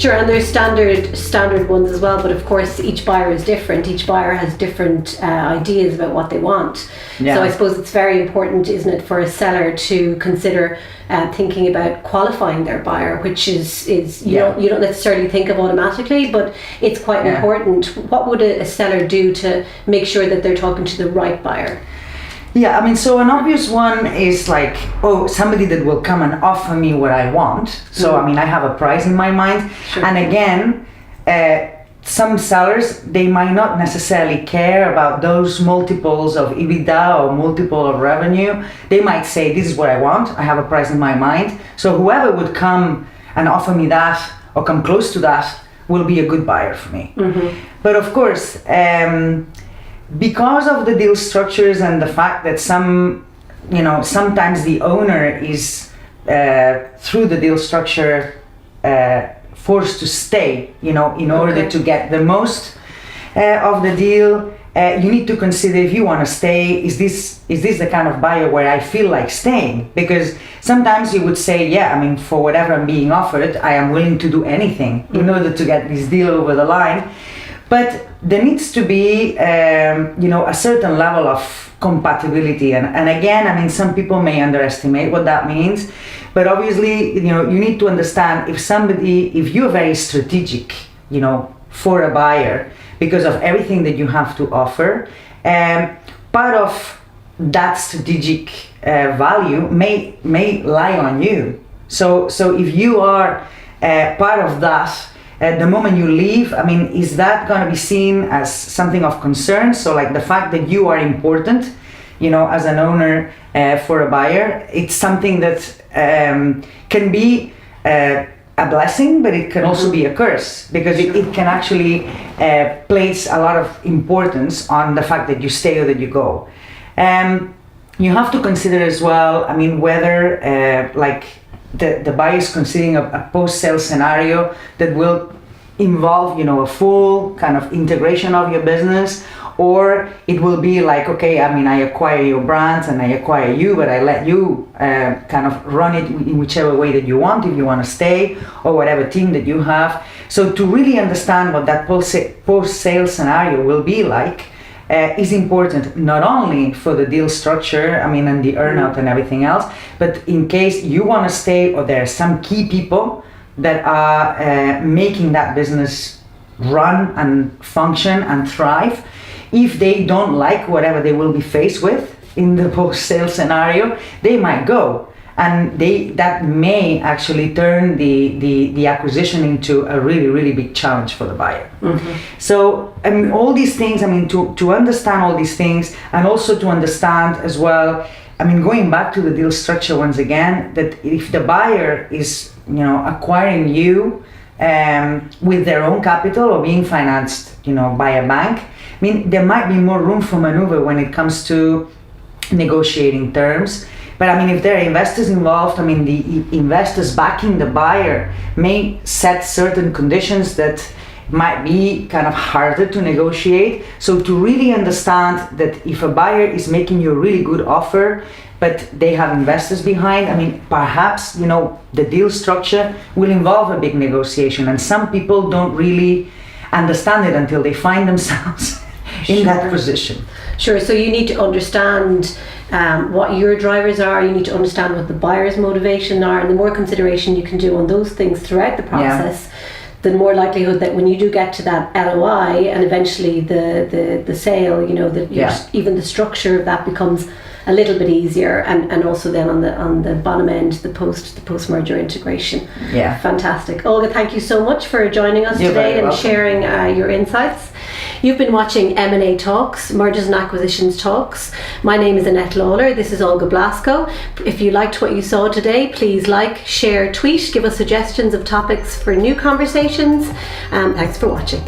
Sure, and there's standard ones as well, but of course each buyer is different. Each buyer has different ideas about what they want. Yeah. So I suppose it's very important, isn't it, for a seller to consider thinking about qualifying their buyer, which is you don't necessarily think of automatically, but it's quite important. What would a seller do to make sure that they're talking to the right buyer? Yeah, I mean, so an obvious one is like, somebody that will come and offer me what I want. So, I mean, I have a price in my mind. Sure. And again, some sellers, they might not necessarily care about those multiples of EBITDA or multiple of revenue. They might say, this is what I want. I have a price in my mind. So whoever would come and offer me that or come close to that will be a good buyer for me. Mm-hmm. But of course, because of the deal structures and the fact that sometimes the owner is through the deal structure forced to stay, in order to get the most of the deal, you need to consider, if you want to stay, is this the kind of buyer where I feel like staying? Because sometimes you would say, for whatever I'm being offered, I am willing to do anything in order to get this deal over the line. But there needs to be, a certain level of compatibility. And again, some people may underestimate what that means. But obviously, you need to understand if you're very strategic, for a buyer, because of everything that you have to offer, part of that strategic value may lie on you. So if you are part of that, the moment you leave, is that going to be seen as something of concern? So like the fact that you are important, as an owner for a buyer, it's something that can be a blessing, but it can also be a curse, because it can actually place a lot of importance on the fact that you stay or that you go. You have to consider as well, whether the buyer is considering a post-sale scenario that will involve, a full kind of integration of your business, or it will be like, okay, I acquire your brands and I acquire you, but I let you kind of run it in whichever way that you want, if you want to stay, or whatever team that you have. So to really understand what that post-sale scenario will be like is important, not only for the deal structure, and the earnout and everything else, but in case you want to stay, or there are some key people that are making that business run and function and thrive. If they don't like whatever they will be faced with in the post-sale scenario, they might go, and that may actually turn the acquisition into a really, really big challenge for the buyer. Mm-hmm. So all these things, to understand all these things, and also to understand as well, going back to the deal structure once again, that if the buyer is acquiring you with their own capital or being financed by a bank, there might be more room for maneuver when it comes to negotiating terms. But if there are investors involved, the investors backing the buyer may set certain conditions that might be kind of harder to negotiate. So to really understand that if a buyer is making you a really good offer, but they have investors behind, perhaps, the deal structure will involve a big negotiation, and some people don't really understand it until they find themselves in that position. Sure, so you need to understand what your drivers are, you need to understand what the buyer's motivation are, and the more consideration you can do on those things throughout the process, the more likelihood that when you do get to that LOI and eventually the sale, even the structure of that becomes a little bit easier, and also then on the bottom end, the post merger integration. Yeah, fantastic. Olga, thank you so much for joining us today and sharing your insights. You've been watching M&A Talks, Mergers and Acquisitions Talks. My name is Annette Lawler. This is Olga Blasco. If you liked what you saw today, please like, share, tweet, give us suggestions of topics for new conversations. Thanks for watching.